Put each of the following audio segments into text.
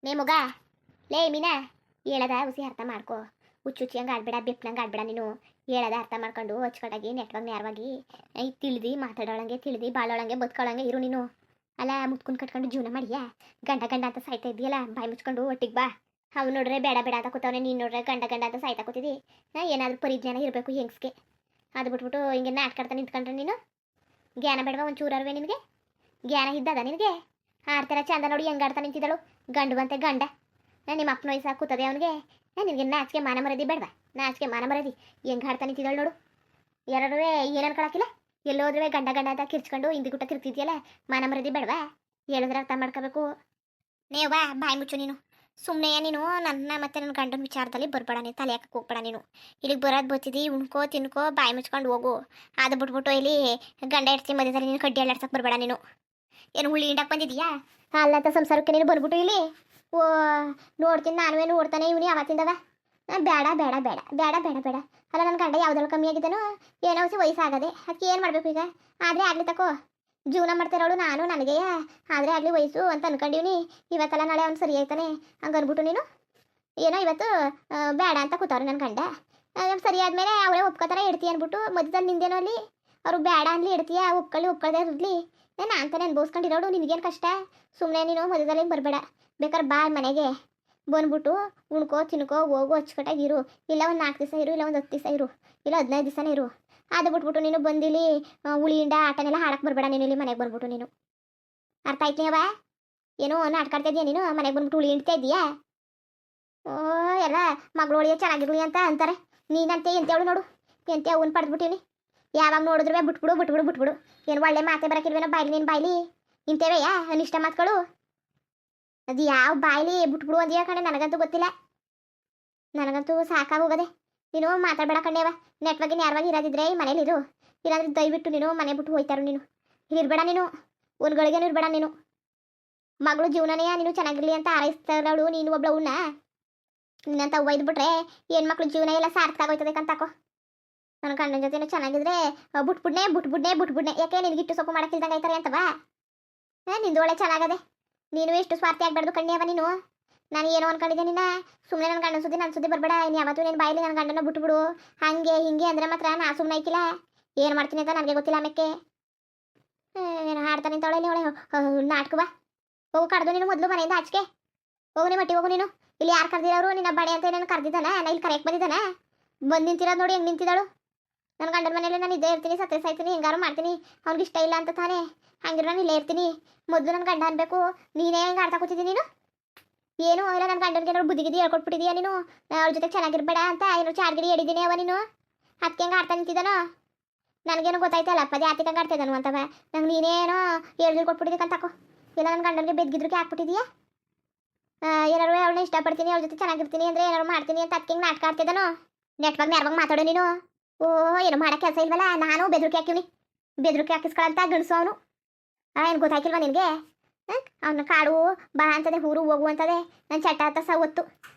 ನೇ ಮಗ ಲೇ ಮೀನಾ ಹೇಳದ ಹುಸಿ ಅರ್ಥ ಮಾಡ್ಕೊ. ಹುಚ್ಚುಚ್ಚಿ ಹಂಗೆ ಆಡ್ಬೇಡ, ಬೆಪ್ಪನಂಗೆ ಆಡ್ಬೇಡ ನೀನು. ಹೇಳದ ಅರ್ಥ ಮಾಡ್ಕೊಂಡು ಹೊಚ್ಕಟಾಗಿ ನೆಟ್ವಾಗಿ ನೇರವಾಗಿ ತಿಳಿದು ಮಾತಾಡೋಳಂಗೆ, ತಿಳಿದು ಬಾಳೋಳಂಗೆ, ಬದುಕೊಳ್ಳಂಗೆ ಇರು ನೀನು. ಅಲ್ಲ ಮುತ್ಕೊಂಡು ಕಟ್ಕೊಂಡು ಜೀವನ ಮಾಡಿಯಾ? ಗಂಡ ಗಂಡ ಅಂತ ಸಾಯ್ತಾ ಇದೆಯಲ್ಲ, ಬಾಯಿ ಮುಚ್ಕೊಂಡು ಒಟ್ಟಿಗೆ ಬಾ. ಅವ್ನು ನೋಡ್ರೆ ಬೇಡ ಬೇಡ ಅಂತ ಕೂತವನೆ, ನೀನು ನೋಡ್ರೆ ಗಂಡ ಗಂಡ ಅಂತ ಸಾಯ್ತಾ ಕೂತಿದ್ದಿ. ಏನಾದರೂ ಪರಿಜ್ಞಾನ ಇರಬೇಕು ಹೆಂಗ್ಸ್ಗೆ. ಅದು ಬಿಟ್ಬಿಟ್ಟು ಹಿಂಗೆ ನಾಟ್ಕಾಡ್ತಾ ನಿಂತ್ಕೊಂಡ್ರೆ ನೀನು ಜ್ಞಾನ ಬೇಡವಾ ಒಂಚೂರಲ್ವೇ ನಿನಗೆ? ಜ್ಞಾನ ಇದ್ದದ ನಿನಗೆ? ಆಡ್ತಾರ ಚಂದ ನೋಡಿ ಹೆಂಗೆ ಆಡ್ತಾ ನಿಂತಿದ್ದಳು. ಗಂಡು ಬಂತೆ ಗಂಡ, ನಿಮ್ಮ ಅಪ್ಪನ ವಯಸ್ಸಾಗಿ ಕೂತದೆ ಅವನಿಗೆ. ನಿನಗೆ ನಾಚಿಕೆ ಮಾನ ಮರದಿ ಬೇಡವಾ? ನಾಚಿಕೆ ಮಾನ ಮರದಿ ಹೆಂಗೆ ಆಡ್ತಾ ನಿಂತಿದ್ದಳು ನೋಡು. ಯಾರು ಏನು ಅನ್ಕೊಳಕಿಲ್ಲ, ಎಲ್ಲೋದ್ರೂ ಗಂಡ ಗಂಡ ಅಂತ ಕಿರ್ಚ್ಕೊಂಡು ಹಿಂದಿಗುಟ್ಟ ತಿರ್ತಿದ್ಯಲ್ಲ, ಮಾನ ಮರದಿ ಬೇಡವಾ? ಹೇಳಿದ್ರೆ ಅರ್ಥ ಮಾಡ್ಕೋಬೇಕು. ನೇವಾ ಬಾಯಿ ಮುಚ್ಚು ನೀನು. ಸುಮ್ಮನೆ ನೀನು ನನ್ನ ಮತ್ತೆ ನನ್ನ ಗಂಡನ ವಿಚಾರದಲ್ಲಿ ಬರ್ಬೇಡ, ನೀನು ತಲೆ ಹಾಕಕ್ಕೆ ಹೋಗ್ಬೇಡ ನೀನು. ಇಲ್ಲಿಗೆ ಬರೋದು ಬರ್ತಿದ್ದಿ, ಉಣ್ಕೋ ತಿನ್ಕೋ ಬಾಯಿ ಮುಚ್ಕೊಂಡು ಹೋಗು. ಅದು ಬಿಟ್ಬಿಟ್ಟು ಇಲ್ಲಿ ಗಂಡ ಇಡ್ತೀನಿ ಮಧ್ಯದಲ್ಲಿ ನೀನು ಕಡ್ಡಿ ಅಲ್ಲಾಡ್ಸಕ್ಕೆ ಬರಬೇಡ ನೀನು. ಏನು ಹುಳಿ ಹಿಂಡಕ್ಕೆ ಬಂದಿದ್ಯಾ? ಅಲ್ಲಂತ ಸಂಸಾರಕ್ಕೆ ನೀನು ಬಂದ್ಬಿಟ್ಟು ಇಲ್ಲಿ ಓ ನೋಡ್ತೀನಿ ನಾನುವೇ ನೋಡ್ತಾನೆ ಇವನು ಯಾವತ್ತಿಂದವ. ಬೇಡ ಬೇಡ ಬೇಡ ಬೇಡ ಬೇಡ ಬೇಡ. ಅಲ್ಲ ನನ್ನ ಗಂಡ ಯಾವ್ದ್ರಲ್ಲಿ ಕಮ್ಮಿ ಆಗಿದ್ದಾನೋ ಏನೋ ವಯಸ್ಸಾಗದೆ, ಅದಕ್ಕೆ ಏನು ಮಾಡಬೇಕು ಈಗ? ಆದರೆ ಆಗಲಿ ತಕೋ, ಜೀವನ ಮಾಡ್ತಿರೋಳು ನಾನು, ನನಗೆ ಆದರೆ ಆಗಲಿ ವಯಸ್ಸು ಅಂತ ಅನ್ಕೊಂಡಿವ್ನಿ. ಇವತ್ತಲ್ಲ ನಾಳೆ ಅವ್ನು ಸರಿ ಆಯ್ತಾನೆ ಹಂಗೆ ಅಂದ್ಬಿಟ್ಟು ನೀನು ಏನೋ ಇವತ್ತು ಬೇಡ ಅಂತ ಕೂತವ್ರೆ ನನ್ನ ಗಂಡ. ಸರಿ ಆದಮೇಲೆ ಅವರೇ ಒಪ್ಕೋತಾರೆ ಇಡ್ತೀಯ ಅಂದ್ಬಿಟ್ಟು ಮಧ್ಯದಲ್ಲಿ ನಿಂದೇನೋ ಅಲ್ಲಿ ಅವರು ಬೇಡ ಅನ್ಲಿ ಇಡ್ತೀಯ, ಒಪ್ಕೊಳ್ಳದೆ ಇರಲಿ. ನಾನು ಅಂತಾನೆ ಅನ್ಬೋಸ್ಕೊಂಡಿರೋಡು, ನಿನಗೇನು ಕಷ್ಟ? ಸುಮ್ಮನೆ ನೀನು ಮಧ್ಯದಲ್ಲಿ ಬರಬೇಡ. ಬೇಕಾದ್ರೆ ಬಾ ಮನೆಗೆ ಬಂದ್ಬಿಟ್ಟು ಉಣ್ಕೋ ತಿನ್ಕೋ ಹೋಗು, ಅಚ್ಚುಕಟ್ಟಾಗಿ ಇರು. ಇಲ್ಲ ಒಂದು 4 ದಿವಸ ಇರು, ಇಲ್ಲ ಒಂದು 10 ದಿವಸ ಇರು, ಇಲ್ಲ 15 ದಿವಸನೇ ಇರು. ಅದು ಬಿಟ್ಬಿಟ್ಟು ನೀನು ಬಂದಿಲ್ಲಿ ಉಳಿಯಿಂದ ಆಟನೆಲ್ಲ ಹಾಡಕ್ಕೆ ಬರಬೇಡ. ನೀನು ಇಲ್ಲಿ ಮನೆಗೆ ಬಂದ್ಬಿಟ್ಟು ನೀನು ಅರ್ಥ ಆಯ್ತು ಅವ? ಏನೋ ನಾಟ್ಕಾಡ್ತಾ ಇದೆಯಾ ನೀನು? ಮನೆಗೆ ಬಂದ್ಬಿಟ್ಟು ಉಳಿ ಹಿಂಡ್ತಾ ಇದೆಯಾ? ಓ ಎಲ್ಲ ಮಗಳು ಒಳಿಯ ಚೆನ್ನಾಗಿರ್ಲಿ ಅಂತ ಅಂತಾರೆ. ನೀನಂತೆ ಎಂತೇಳು ನೋಡು, ಎಂತೆ ಅವನು ಪಡೆದ್ಬಿಟ್ಟಿನಿ. ಯಾವಾಗ ನೋಡಿದ್ರು ಬಿಟ್ಬಿಡು ಬಿಟ್ಬಿಡು ಬಿಟ್ಬಿಡು. ಏನು ಒಳ್ಳೆ ಮಾತೆ ಬರೋಕ್ಕಿಲ್ವೇನೋ ಬಾಯ್ಲಿ ನಿನ್ನ ಬಾಯ್ಲಿ? ಇಂತೇವೆಯಾ ಅನಿಷ್ಟ ಮಾತುಗಳು? ಅದು ಯಾವ ಬಾಯ್ಲಿ ಬಿಟ್ಬಿಡು ಅಂದ್ಯಾ ಕಣೆ? ನನಗಂತೂ ಗೊತ್ತಿಲ್ಲ, ನನಗಂತೂ ಸಾಕಾಗೋಗದೆ. ನೀನು ಮಾತಾಡಬೇಡ ಕಣ್ಣೇವ. ನೆಟ್ವಾಗಿ ನೇರವಾಗಿ ಇರೋದಿದ್ರೆ ಈ ಮನೇಲಿರು, ಇಲ್ಲಾಂದ್ರೆ ದಯವಿಟ್ಟು ನೀನು ಮನೆ ಬಿಟ್ಟು ಹೋಯ್ತಾರು. ನೀನು ಇಲ್ಲಿರ್ಬೇಡ, ನೀನು ಒಂದ್ಗಳಿಗೇನು ಇರಬೇಡ. ನೀನು ಮಗಳು ಜೀವನನೇ ನೀನು ಚೆನ್ನಾಗಿರ್ಲಿ ಅಂತ ಹಾರೈಸ್ತಾರವಳು ನೀನು ಒಬ್ಳವನ್ನ. ನಿನ್ನಂತ ಒಯ್ದುಬಿಟ್ರೆ ಹೆಣ್ಮಕ್ಳು ಜೀವನ ಎಲ್ಲ ಸಾರ್ಥಕ ಆಗೋಯ್ತದೆ ಕಂತಾಕೋ. ನನ್ನ ಗಂಡನ ಜೊತೆ ಚೆನ್ನಾಗಿದ್ರೆ ಬಿಟ್ಬಿಡ್ನೆ ಬಿಟ್ಬಿಡ್ನೆ ಬಿಟ್ಬಿಡ್ನೆ. ಯಾಕೆ ನಿನಗಿಟ್ಟು ಸೊಪ್ಪು ಮಾಡೋಕ್ಕಿಲ್ದಂಗೆ ಆಯ್ತಾರೆ ಅಂತವಾ? ನಿಂದು ಒಳ್ಳೆ ಚೆನ್ನಾಗದೆ. ನೀನು ಎಷ್ಟು ಸ್ವಾರ್ಥಿ ಆಗ್ಬಾರ್ದು ಕಣ್ಣಿಯವ ನೀನು. ನಾನು ಏನೋ ಅನ್ಕೊಂಡಿದ್ದೆ ನಿನ್ನ. ಸುಮ್ಮನೆ ನನ್ನ ಗಂಡನ ಸುದ್ದಿ ನನ್ನ ಸುದ್ದಿ ಬರಬೇಡ. ಇನ್ನು ಯಾವತ್ತೂ ನೀನು ಬಾಯಿಲಿ ನನ್ನ ಗಂಡನ ಬಿಟ್ಬಿಡು ಹಾಗೆ ಹಿಂಗೆ ಅಂದರೆ ಮಾತ್ರ ನಾ ಸುಮ್ಮನೆ ಆಯ್ಕಿಲ್ಲ. ಏನು ಮಾಡ್ತೀನಿ ಅಂತ ನನಗೆ ಗೊತ್ತಿಲ್ಲ. ಆಮೇಲೆ ಏನು ಹಾಡ್ತಾನೆ ಅಂತವಳೆ ಅವಳೆ ನಾಟಕವ. ಹೋಗು ಕಡ್ದು ನೀನು ಮೊದಲು ಮನೆಯಿಂದ ಆಚೆಗೆ ಹೋಗು. ನೀ ಮಟ್ಟಿ ಹೋಗು ನೀನು. ಇಲ್ಲಿ ಯಾರು ಕರೆದಿರೋರು? ನಿನ್ನ ಬಡೆ ಅಂತ ಏನೇನು ಕರೆದಿದ್ದಾನ? ನಾ ಇಲ್ಲಿ ಕರೆಯಕ್ಕೆ ಬಂದಿದ್ದಾನ? ಬಂದು ನಿಂತಿರೋದು ನೋಡಿ ಹೆಂಗೆ ನಿಂತಿದ್ದಾಳು. ನನ್ನ ಗಂಡನ ಮನೇಲಿ ನಾನು ಇದ್ದೇ ಇರ್ತೀನಿ, ಸತ್ತೇ ಸಾಯ್ತೀನಿ, ಹೆಂಗಾರು ಮಾಡ್ತೀನಿ. ಅವ್ನಿಗೆ ಇಷ್ಟ ಇಲ್ಲ ಅಂತ ತಾನೇ ಹಂಗಿರೋ ನಾನು ಇಲ್ಲೇ ಇರ್ತೀನಿ. ಮೊದಲು ನನ್ನ ಗಂಡ ಅನ್ಬೇಕು. ನೀನೇ ಹೆಂಗೆ ಆಡ್ತಾ ಕೂತಿದ್ದೀನಿ ನೀನು? ಏನು ಇಲ್ಲ ನನ್ನ ಗಂಡನಿಗೆ ಏನಾದ್ರು ಬುದ್ಧಿಗಿದ್ದಿ ಹೇಳ್ಕೊಟ್ಬಿಟ್ಟಿದೀಯಾ ನೀನು? ಅವ್ರ ಜೊತೆ ಚೆನ್ನಾಗಿರ್ಬೇಡ ಅಂತ ಏನೋ ಚಾರ್ಗಿರಿ ಹೇಳಿದ್ದೀನಿ ಅವ ನೀನು. ಅದಕ್ಕೆ ಹೆಂಗೆ ಆಡ್ತಾ ನಿಂತಿದ್ದಾನೋ ನನಗೇನು ಗೊತ್ತಾಯ್ತಲ್ಲ. ಪದೇ ಆತಿಕಂಗೆ ಆಡ್ತಿದ್ದಾನು ಅಂತವ. ನಂಗೆ ನೀನೇನೋ ಹೇಳ್ದು ಕೊಟ್ಬಿಟ್ಟಿದ್ದಕ್ಕೆ ಅಂತಾಕೋ. ಇಲ್ಲ ನನ್ನ ಗಂಡನಿಗೆ ಬೆದ್ಗಿದ್ರಿಗೆ ಹಾಕ್ಬಿಟ್ಟಿದೀಯಾ? ಏನಾರು ಅವಳನ್ನ ಇಷ್ಟಪಡ್ತೀನಿ, ಅವ್ರ ಜೊತೆ ಚೆನ್ನಾಗಿರ್ತೀನಿ ಅಂದರೆ ಏನಾರು ಮಾಡ್ತೀನಿ ಅಂತ ಅದಕ್ಕೆ ಹೆಂಗೆ ನಾಟಕ ಆಡ್ತಿದ್ದಾನೋ? ನೆಟ್ವಾಗಿ ನೇರವಾಗಿ ಮಾತಾಡೋ ನೀನು. ಓ ಏನು ಮಾಡೋ ಕೆಲಸ ಇಲ್ವಲ್ಲ? ನಾನು ಬೆದರಿಕೆ ಹಾಕಿವ್ನಿ. ಬೆದರಿಕೆ ಹಾಕಿಸ್ಕೊಳಂತ ಗಂಡಸು ಅವನು. ಏನು ಗೊತ್ತಾಯ್ಕಿಲ್ವ ನಿನಗೆ? ಅವನ ಕಾಡು ಬಾ ಅಂತದೆ, ಊರು ಹೋಗು ಅಂತದೆ. ನಾನು ಚಟ ಅಂತ ಸವತ್ತು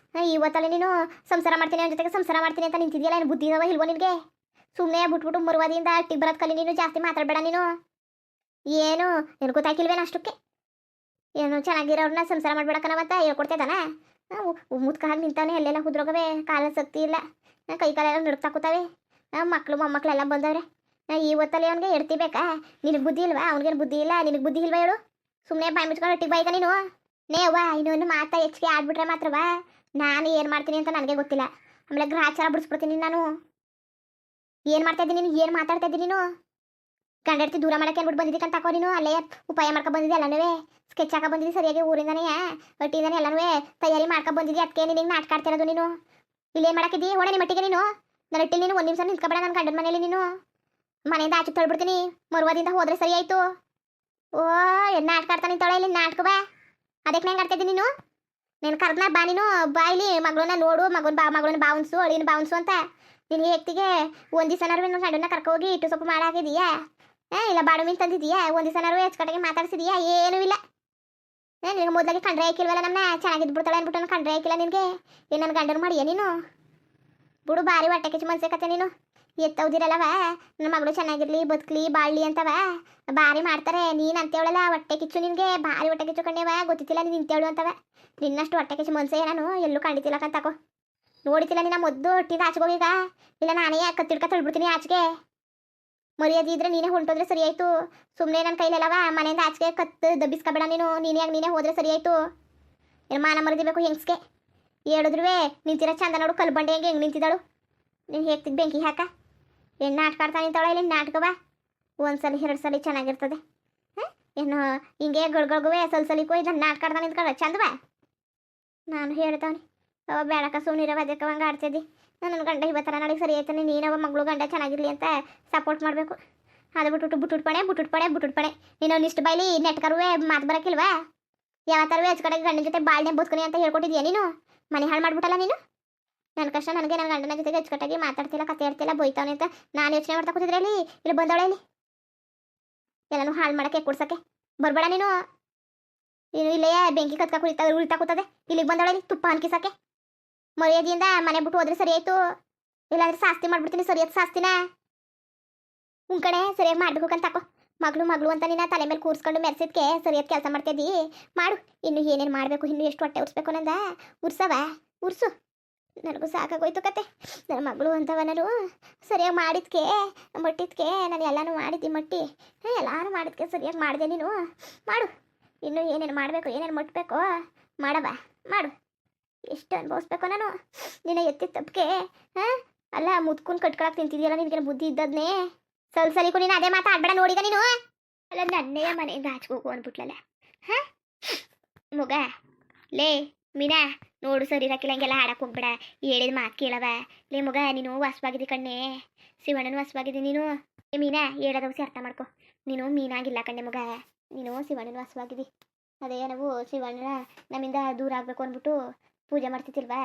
ಇವತ್ತಲ್ಲಿ ನೀನು ಸಂಸಾರ ಮಾಡ್ತೀನಿ, ಅವನ ಜೊತೆಗೆ ಸಂಸಾರ ಮಾಡ್ತೀನಿ ಅಂತ ನಿಂತಿದ್ಯಲ್ಲ. ಏನು ಬುದ್ಧಿ ಇದಾವ ಇಲ್ವೋ ನಿನಗೆ? ಸುಮ್ಮನೆ ಬಿಟ್ಬಿಟ್ಟು ಮರುವಾದಿಯಿಂದ ಅಟ್ಟಿಗೆ ಬರೋದು ಕಲಿ ನೀನು. ಜಾಸ್ತಿ ಮಾತಾಡಬೇಡ ನೀನು. ಏನು ಏನು ಗೊತ್ತಾಯ್ಕಿಲ್ವೇನು ಅಷ್ಟಕ್ಕೆ? ಏನು ಚೆನ್ನಾಗಿರೋರನ್ನ ಸಂಸಾರ ಮಾಡ್ಬೇಡಕ್ಕನವಂತ ಹೇಳ್ಕೊಡ್ತಿದ್ದಾನ? ಮುತ್ಕ ಹಾಗೆ ನಿಂತಾನೆ, ಎಲ್ಲೆಲ್ಲ ಹುದ್ರೋಗವೆ, ಕಾಲ ಶಕ್ತಿ ಇಲ್ಲ, ಕೈ ಕಾಲೆಲ್ಲ ನಡುಕ್ತಾ ಕೂತಾವೆ. ಮಕ್ಕಳು ಮೊಮ್ಮಕ್ಕಳೆಲ್ಲ ಬಂದವ್ರೆ. ಇವತ್ತಲ್ಲಿ ಅವ್ನಿಗೆ ಎಡ್ತಿಬೇಕಾ? ನಿನಗೆ ಬುದ್ಧಿ ಇಲ್ವಾ? ಅವ್ನಿಗೇನು ಬುದ್ಧಿ ಇಲ್ಲ, ನಿನಗೆ ಬುದ್ಧಿ ಇಲ್ವಾ ಹೇಳು? ಸುಮ್ಮನೆ ಬಾಯಿ ಮುಚ್ಕೊಂಡು ಒಟ್ಟಿಗೆ ಬಾಯ್ಕ ನೀನು. ನೇವಾ ಇನ್ನೊಂದು ಮಾತಾ ಹೆಚ್ಚಿಗೆ ಆಡ್ಬಿಟ್ರೆ ಮಾತ್ರವಾ ನಾನು ಏನು ಮಾಡ್ತೀನಿ ಅಂತ ನನಗೆ ಗೊತ್ತಿಲ್ಲ. ಆಮೇಲೆ ಗ್ರಹಚಾರ ಬಿಡಿಸ್ಬಿಡ್ತೀನಿ ನಾನು. ಏನು ಮಾಡ್ತಾ ಇದ್ದೀನಿ ನೀನು? ಏನು ಮಾತಾಡ್ತಾ ಇದ್ದೀನಿ ನೀನು? ಗಂಡಡ್ತಿ ದೂರ ಮಾಡೋಕ್ಕೆ ಅಂದ್ಬಿಟ್ಟು ಬಂದಿದ್ದಕ್ಕೆ ಅಂತ ಹಾಕೋ ನೀನು. ಅಲ್ಲೇ ಉಪಾಯ ಮಾಡ್ಕೊಂಡು ಬಂದಿದ್ದೆ ಎಲ್ಲನೂ. ಸ್ಕೆಚ್ ಹಾಕೋ ಬಂದಿದ್ದಿ ಸರಿಯಾಗಿ ಊರಿಂದನೇ ಒಟ್ಟಿಂದಾನೆ ಎಲ್ಲನೂ ತಯಾರಿ ಮಾಡ್ಕೊಂಡು ಬಂದಿದ್ದಿ. ಅದಕ್ಕೆ ನಿನಗೆ ನಾಟಕ ಆಡ್ತಿರೋದು ನೀನು. ಇಲ್ಲೇನು ಮಾಡಾಕಿದ್ದಿ? ಓಡ ನಿಮ್ಮ ಮಟ್ಟಿಗೆ ನೀನು. ನನ್ನ ಒಟ್ಟಿಲ್ಲಿ ನೀನು ಒಂದು ನಿಮಿಷ ನಿಂತ್ಕೊಬೇಡ. ನನ್ನ ಗಂಡನ ಮನೇಲಿ ನೀನು ಮನೆಯಿಂದ ಆಚೆ ತೊಳ್ಬಿಡ್ತೀನಿ. ಮರುವಾದಿಂದ ಹೋದ್ರೆ ಸರಿ ಆಯಿತು. ಓ ಏನು ನಾಟಕ ಆಡ್ತಾ ನಿಂತವಳೆ ಇಲ್ಲಿ ನಾಟಕವ? ಅದಕ್ಕೆ ನಂಗೆ ಆಡ್ತಾ ಇದ್ದೀನಿ ನೀನು. ನೀನು ಕರೆದ್ನ ಬಾ ನೀನು. ಬಾ ಇಲ್ಲಿ ಮಗಳನ್ನ ನೋಡು, ಮಗಳನ್ನ ಬಾವುನ್ಸು, ಅಳಿನ ಬಾವುನ್ಸು ಅಂತ. ನಿನಗೆ ವ್ಯಕ್ತಿಗೆ ಒಂದು ದಿವಸನಾರು ನೀನು ಗಂಡನ್ನ ಕರ್ಕೋಗಿ ಇಟ್ಟು ಸೊಪ್ಪು ಮಾಡಾಕಿದೀಯಾ? ಇಲ್ಲ ಬಾಡು ಮೀನು ತಂದಿದ್ದೀಯಾ? ಒಂದು ದಿವಸನಾರು ಹೆಚ್ಚುಕಟ್ಟಿಗೆ ಮಾತಾಡ್ಸಿದೀಯಾ? ಏನೂ ಇಲ್ಲ. ನಿನಗೆ ಮೊದಲಾಗಿ ಕಂಡ್ರೆ ಹಾಕಿಲ್ವಲ್ಲ ನಮ್ಮನ್ನ. ಚೆನ್ನಾಗಿದ್ದು ಬಿಡ್ತಾಳೆ ಅಂದ್ಬಿಟ್ಟು ನಾನು ಕಂಡ್ರೆ ಹಾಕಿಲ್ಲ ನಿನಗೆ. ಏನು ನನ್ನ ಗಂಡನ ಮಾಡಿಯಾ ನೀನು? ಬಿಡು, ಭಾರಿ ಹೊಟ್ಟೆ ಕಿಚ್ಚು ಮನ್ಸೆ ಕತೆ ನೀನು. ಎತ್ತವ್ದಿರಲ್ಲವ ನನ್ನ ಮಗಳು ಚೆನ್ನಾಗಿರ್ಲಿ ಬದುಕಲಿ ಬಾಳ್ಲಿ ಅಂತವ ಭಾರಿ ಮಾಡ್ತಾರೆ. ನೀನು ಅಂತೇವಳಲ್ಲ ಹೊಟ್ಟೆ ಕಿಚ್ಚು ನಿನಗೆ ಭಾರಿ ಹೊಟ್ಟೆ ಕಿಚ್ಚು ಕಣ್ಣೇವ ಗೊತ್ತಿಲ್ಲ ನೀನು ಇಂತೇಳು ಅಂತವ. ನಿನ್ನಷ್ಟು ಹೊಟ್ಟೆ ಕಿಚ್ಚು ಮನ್ಸೆ ನಾನು ಎಲ್ಲೂ ಕಂಡಿತಿಲ್ಲ ಕಂತಾಕೋ. ನೋಡಿತಿಲ್ಲ ನಿನ್ನ ಮೊದ್ದು ಹೊಟ್ಟಿದ ಆಚೆಗೋಗೀಗ. ಇಲ್ಲ ನಾನೇ ಕತ್ತಿಡ್ಕ ತಳ್ಬಿಡ್ತೀನಿ ಆಚೆಗೆ. ಮರ್ಯಾದೆ ಇದ್ರೆ ನೀನೇ ಹೊಂಟೋದ್ರೆ ಸರಿ ಆಯ್ತು. ಸುಮ್ಮನೆ ನನ್ನ ಕೈಲೆಲ್ಲವ ಮನೆಯಿಂದ ಆಚೆಗೆ ಕತ್ತು ದಬ್ಬಿಸ್ಕೊಬೇಡ ನೀನು. ನೀನೇ ಹೋದ್ರೆ ಸರಿ ಆಯ್ತು. ಏನು ಮಾನ ಮರದಿಬೇಕು ಹೆಂಗ್ಸ್ಗೆ ಹೇಳಿದ್ರು ನಿಂತಿರೋ ಚಂದ ನೋಡು ಕಲ್ಬಂಡೆ ಹೆಂಗೆ ನಿಂತಿದ್ದಾಳು. ನೀನು ಹೇಗ್ತಿದ್ದು ಬೆಂಕಿ ಹಾಕ ಏನು ನಾಟಕ ಆಡ್ತಾ ನಿಂತಾಳ ಇಲ್ಲಿ ನಾಟಕವ. ಒಂದ್ಸಲ 2 ಸಲ ಚೆನ್ನಾಗಿರ್ತದೆ. ಏನು ಹಿಂಗೆ ಗಳ್ಗಳ್ಗುವೆ ಸಲ್ಸಲಿಕ್ಕೂ ಇದನ್ನ ನಾಟಕ ಆಡ್ತಾ ನಿಂತ್ಕೊಳ್ಳ ಚಂದವ. ನಾನು ಹೇಳ್ತಾವನಿ ಅವ ಬೇಡಕ ಸುಮ್ಮನಿರವ ಅದಕ್ಕೆ ಹಂಗೆ ಆಡ್ತಿದ್ದಿ. ನನ್ನ ಗಂಡ ಇವತ್ತರ ನಾಳೆಗೆ ಸರಿ ಆಯ್ತಾನೆ. ನೀನವ ಮಗಳು ಗಂಡ ಚೆನ್ನಾಗಿರ್ಲಿ ಅಂತ ಸಪೋರ್ಟ್ ಮಾಡಬೇಕು. ಅದು ಬಿಟ್ಟುಟ್ಪಣೆ ನೀನು ಇಷ್ಟು ಬೈಲಿ ನೆಟ್ಕರುವೆ ಮಾತು ಬರೋಕ್ಕಿಲ್ವಾ. ಯಾವತ್ತರೂ ಹೆಚ್ಚು ಕಡೆಗೆ ಗಂಡನ ಜೊತೆ ಬಾಳ್ನೆ ಬದುಕನಿ ಅಂತ ಹೇಳ್ಕೊಟ್ಟಿದ್ಯಾ ನೀನು. ಮನೆ ಹಾಳು ಮಾಡ್ಬಿಟ್ಟಲ್ಲ ನೀನು. ನನ್ನ ಕಷ್ಟ ನನಗೆ ನನ್ನ ಗಂಡನ ಜೊತೆಗೆ ಅಚ್ಚುಕಟ್ಟಾಗಿ ಮಾತಾಡ್ತಿಲ್ಲ ಕತೆ ಆಡ್ತಿಲ್ಲ ಬೈತಾವನೆ ಅಂತ ನಾನು ಯೋಚನೆ ಮಾಡ್ತಾ ಕೂತಿದ್ರೆ ಇಲ್ಲಿ ಬಂದವಳೆ ಇಲ್ಲಿ ಎಲ್ಲನೂ ಹಾಳು ಮಾಡೋಕ್ಕೆ ಕೊಡ್ಸೋಕ್ಕೆ ಬರಬೇಡ ನೀನು. ಇಲ್ಲೇ ಬೆಂಕಿ ಕತ್ಕ ಉಳಿತಾ ಕೂತದೆ. ಇಲ್ಲಿಗೆ ಬಂದವಳೆ ತುಪ್ಪ ಅನ್ಕಿಸಕ್ಕೆ. ಮರ್ಯಾದೆಯಿಂದ ಮನೆ ಬಿಟ್ಟು ಹೋದ್ರೆ ಸರಿ ಆಯ್ತು. ಇಲ್ಲಾಂದ್ರೆ ಶಾಸ್ತಿ ಮಾಡ್ಬಿಡ್ತೀನಿ ಸರಿಯಾದ ಶಾಸ್ತಿನ. ಕಡೆ ಸರಿಯಾಗಿ ಮಾಡ್ಬೇಕು ಅಂತ ತಕೋ. ಮಗಳು ಅಂತ ನಿನ್ನ ತಲೆ ಮೇಲೆ ಕೂರಿಸ್ಕೊಂಡು ಮೆರೆಸಿದ್ಕೆ ಸರಿಯಾದ ಕೆಲಸ ಮಾಡ್ತಿದ್ದಿ ಮಾಡು. ಇನ್ನು ಏನೇನು ಮಾಡಬೇಕು ಇನ್ನು ಎಷ್ಟು ಹೊಟ್ಟೆ ಉರ್ಸ್ಬೇಕು ನಂದ ಉರ್ಸು. ನನಗೂ ಸಾಕಾಗೋಯ್ತು ಕತೆ. ನನ್ನ ಮಗಳು ಅಂತವ ನಾನು ಸರಿಯಾಗಿ ಮಾಡಿದ್ಕೆ ಮಟ್ಟಿದ್ಕೆ ನಾನು ಎಲ್ಲನೂ ಮಾಡಿದ್ದಿ ಮಟ್ಟಿ ಎಲ್ಲಾನು ಮಾಡಿದ್ಕೆ ಸರಿಯಾಗಿ ಮಾಡಿದೆ. ನೀನು ಮಾಡು. ಇನ್ನು ಏನೇನು ಮಾಡಬೇಕು ಏನೇನು ಮುಟ್ಟಬೇಕು ಮಾಡವ ಮಾಡು. ಎಷ್ಟು ಅನುಭವಿಸ್ಬೇಕು ನಾನು ನಿನ್ನ ಎತ್ತಿ ತಪ್ಪಿಗೆ. ಅಲ್ಲ ಮುತ್ಕೊಂಡು ಕಟ್ಕೊಳಕ್ಕೆ ತಿಂತಿದ್ಯಲ್ಲ ನಿನಗೇನು ಬುದ್ಧಿ ಇದ್ದದ್ನೇ. ಸಲಿಗೂ ನೀನು ಅದೇ ಮಾತಾಡ್ಬೇಡ ನೋಡಿದ ನೀನು. ಅಲ್ಲ ನನ್ನೇ ಮನೆಯಿಂದ ಹಚ್ಕೋಗು ಅಂದ್ಬಿಟ್ಲಲ್ಲ. ಮಗ ಲೇ ಮೀನಾ ನೋಡು ಸರಿ ಇರಕ್ಕಿಲ್ಲ ಹಂಗೆಲ್ಲ ಆಡಕ್ಕೆ ಹೋಗ್ಬೇಡ. ಹೇಳಿದ ಮಾತು ಕೇಳವ. ಲೇ ಮಗ ನೀನು ವಾಸವಾಗಿದ್ದಿ ಕಣ್ಣೆ. ಶಿವಣ್ಣನು ವಾಸವಾಗಿದ್ದಿ ನೀನು. ಮೀನಾ ಹೇಳೋದವಸಿ ಅರ್ಥ ಮಾಡ್ಕೊ. ನೀನು ಮೀನಾಗಿಲ್ಲ ಕಣ್ಣೆ ಮಗ. ನೀನು ಶಿವಣ್ಣನ ವಾಸವಾಗಿದ್ದಿ. ಅದೇ ನಾವು ಶಿವಣ್ಣ ನಮ್ಮಿಂದ ದೂರ ಆಗಬೇಕು ಅಂದ್ಬಿಟ್ಟು ಪೂಜೆ ಮಾಡ್ತಿದ್ದಿಲ್ವಾ.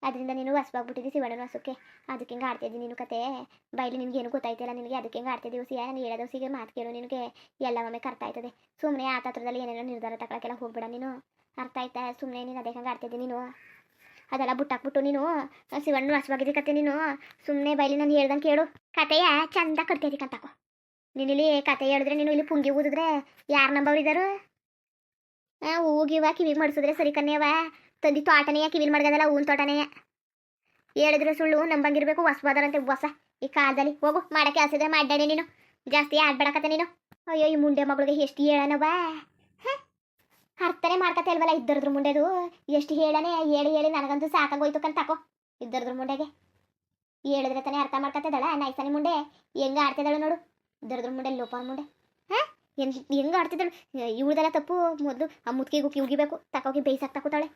ಅದರಿಂದ ನೀನು ವಾಸವಾಗ್ಬಿಟ್ಟಿದ್ದಿ ಶಿವಣ್ಣನ ವಾಸಕ್ಕೆ. ಅದಕ್ಕೆ ಹಿಂಗೆ ಆಡ್ತಿದ್ದಿ ನೀನು ಕತೆ. ಬೈಲಿ ನಿನಗೇನು ಗೊತ್ತಾಯ್ತಿಲ್ಲ ನಿನಗೆ. ಅದಕ್ಕೆ ಹಿಂಗೆ ಆಡ್ತಿದ್ದಿ ಹುಸಿಯ. ನಾನು ಹೇಳೋದವಸಿಗೆ ಮಾತು ಕೇಳು. ನಿನಗೆ ಎಲ್ಲ ಒಮ್ಮೆ ಅರ್ಥ ಆಯ್ತದೆ. ಸುಮ್ಮನೆ ಆ ತತ್ರದಲ್ಲಿ ಏನೇನೋ ನಿರ್ಧಾರ ತಗೊಳಕ್ಕೆಲ್ಲ ಹೋಗ್ಬೇಡ ನೀನು. ಅರ್ಥ ಆಯ್ತಾ. ಸುಮ್ಮನೆ ನೀನು ಅದೇ ಹಂಗೆ ಆಡ್ತಿದ್ದಿ ನೀನು. ಅದೆಲ್ಲ ಬಿಟ್ಟಾಕ್ಬಿಟ್ಟು ನೀನು ಶಿವಣ್ಣನ ವಾಸವಾಗಿದ್ದಿ ಕತೆ. ನೀನು ಸುಮ್ಮನೆ ಬೈಲಿ ನಾನು ಹೇಳ್ದಂಗೆ ಕೇಳು. ಕತೆಯ ಚಂದ ಕಟ್ತಿದ್ದಿ ಕಂತಾಕೋ. ನೀನು ಇಲ್ಲಿ ಕತೆ ಹೇಳಿದ್ರೆ ನೀನು ಇಲ್ಲಿ ಪುಂಗಿ ಊದಿದ್ರೆ ಯಾರು ನಂಬವ್ರಿದ್ದಾರು. ಹೂಗಿವ ಕಿವಿಗೆ ಮಾಡಿಸಿದ್ರೆ ಸರಿ ಕನ್ಯವ. ತಂದಿ ತೋಟನೆಯ ಕಿವಿಲ್ ಮಾಡ್ಗದಲ್ಲ ಹೂನ್ ತೋಟನೆಯ. ಹೇಳಿದ್ರೆ ಸುಳ್ಳು ನಂಬಂಗಿರ್ಬೇಕು. ಹೊಸಬಾದರಂತೆ ಹೊಸ ಈ ಕಾಲದಲ್ಲಿ. ಹೋಗು ಮಾಡಕ್ಕೆ ಕೆಲಸ ಮಾಡ್ದಾಡಿ ನೀನು. ಜಾಸ್ತಿ ಆಡ್ಬೇಡಕತ್ತೆ ನೀನು. ಅಯ್ಯೋ ಈ ಮುಂಡೆ ಮಗಳಿಗೆ ಎಷ್ಟು ಹೇಳನವ. ಅರ್ಥನೇ ಮಾಡ್ಕತ್ತೆ ಅಲ್ವಲ್ಲ ಇದ್ದರದ್ರ ಮುಂಡೆದು. ಎಷ್ಟು ಹೇಳನೆ ಹೇಳಿ ನನಗಂತೂ ಸಾಕಾಗೋಯ್ತು ಕಂತಾಕೋ. ಇದ್ದರದ್ರ ಮುಂಡೆಗೆ ಹೇಳಿದ್ರೆ ತಾನೇ ಅರ್ಥ ಮಾಡ್ಕತ್ತದಳ. ನೈಸನಿ ಮುಂಡೆ ಹೆಂಗೆ ಆಡ್ತಿದ್ದಾಳು ನೋಡು. ಇದ್ದರದ್ರ ಮುಂಡೆ ಲೋಪ ಮುಂಡೆ ಹೆಂಗೆ ಆಡ್ತಿದ್ದಾಳು. ಇವಳ್ದೆಲ್ಲ ತಪ್ಪು. ಮೊದಲು ಆ ಮುತ್ಕಿಗೆ ಉಗಿಬೇಕು ತಕೋಗಿ ಬೇಯಿಸಾಕ್ ತಕೋತಾಳೆ.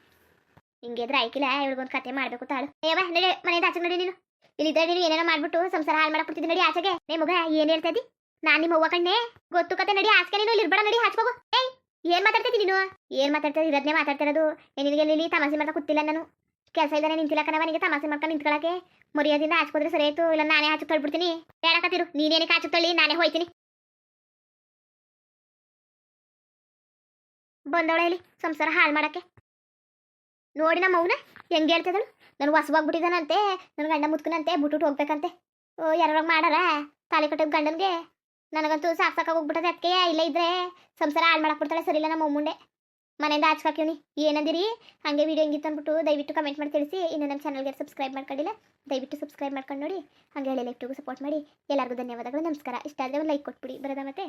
ಹಿಂಗಿದ್ರೆ ಆಯ್ಕಿಲ್ಲ. ಇವಳಿಗೊಂದು ಕತೆ ಮಾಡಬೇಕು ತಾಳು. ಏವ ನಡಿ ಮನೆಯಿಂದ ಆಚೆಗೆ ನಡಿ ನೀನು. ಇಲ್ಲಿದ್ರೆ ನೀನು ಏನೇನೋ ಮಾಡ್ಬಿಟ್ಟು ಸಂಸಾರ ಹಾಳು ಮಾಡಕ್ಬಿಡ್ತಿದ್ದಿ. ನಡಿ ಆಚೆಗೆ. ನೇ ಮಗ ಏನು ಹೇಳ್ತಾ ಇದ್ದಿ. ನಾನು ನಿಮ್ಮ ಅವ್ವ ಕಣ್ಣೆ ಗೊತ್ತು ಕತೆ. ನಡಿ ಆಚೆಗೆ ನೀನು. ಇಲ್ಲಿ ಇರ್ಬೇಡ ನಡಿ ಹಾಚ್ಕೋಗು. ಏನ್ ಮಾತಾಡ್ತಿದ್ದಿ ನೀನು. ಏನ್ ಮಾತಾಡ್ತಾ ಇರೋದನ್ನೇ ಮಾತಾಡ್ತಿರೋದು. ನಿನಗೆ ಇಲ್ಲಿ ತಮಾಷೆ ಮಾಡ್ತಾ ಕೂತಿಲ್ಲ ನಾನು. ಕೆಲಸ ಇದ್ದಾನೆ ನಿಂತಿಲ್ಲ ಕಣವ. ನಿನಗೆ ತಮಾಷೆ ಮಾಡ್ಕೊಂಡು ನಿಂತ್ಕೊಳಕ್ಕೆ. ಮರ್ಯಾದಿಂದ ಹಾಚ್ಕೋದ್ರೆ ಸರಿ ಆಯ್ತು. ಇಲ್ಲ ನಾನೇ ಹಾಚು ತಳ್ಬಿಡ್ತೀನಿ. ಹೇಳಕತ್ತಿರು. ನೀನೇನಕ್ಕೆ ಹಾಚು ತಳ್ಳಿ ನಾನೇ ಹೋಯ್ತೀನಿ. ಬಂದವಳ ಇಲ್ಲಿ ಸಂಸಾರ ಹಾಳು ಮಾಡಕ್ಕೆ. ನೋಡಿ ನಮ್ಮ ಮೌನ ಹೆಂಗೆ ಹೇಳ್ತಿದ್ದಳು. ನಾನು ಹೊಸವಾಗ್ಬಿಟ್ಟಿದ್ದಾನಂತೆ. ನನ್ನ ಗಂಡ ಮುತ್ಕನಂತೆ ಬಿಟ್ಬಿಟ್ಟು ಹೋಗ್ಬೇಕಂತೆ. ಯಾರಾಗ ಮಾಡಾರ ತಾಳಿ ಕಟ್ಟೋದು ಗಂಡನ್ಗೆ. ನನಗಂತೂ ಸಾಕಾಗಿ ಹೋಗ್ಬಿಟ್ಟದೆ. ಅದಕ್ಕೆ ಇಲ್ಲೇ ಇದ್ರೆ ಸಂಸಾರ ಹಾಳು ಮಾಡಕ್ಕೆ ಬಿಡ್ತಾಳೆ. ಸರಿಯಿಲ್ಲ ನಮ್ಮ ಮುಂಡೆ ಮನೆಯಿಂದ ಹಾಚ್ಕಾಕಿವ್ನಿ. ಏನಂದಿರಿ ಹಾಗೆ ವೀಡಿಯೋ ಹೆಂಗಿತ್ತು ಅಂದ್ಬಿಟ್ಟು ದಯವಿಟ್ಟು ಕಮೆಂಟ್ ಮಾಡಿ ತಿಳಿಸಿ. ಇನ್ನು ನಮ್ಮ ಚಾನಲ್ಗೆ ಸಬ್ಸ್ಕ್ರೈಬ್ ಮಾಡ್ಕೊಂಡಿಲ್ಲ ದಯವಿಟ್ಟು ಸಬ್ಸ್ಕ್ರೈಬ್ ಮಾಡ್ಕೊಂಡು ನೋಡಿ. ಹಾಗೆ ಹೇಳಿ ಲೈಕ್ ಟು ಸಪೋರ್ಟ್ ಮಾಡಿ. ಎಲ್ಲರಿಗೂ ಧನ್ಯವಾದಗಳು. ನಮಸ್ಕಾರ. ಇಷ್ಟ ಆದರೆ ಒಂದು ಲೈಕ್ ಕೊಟ್ಬಿಡಿ ಬರೋದ ಮತ್ತೆ.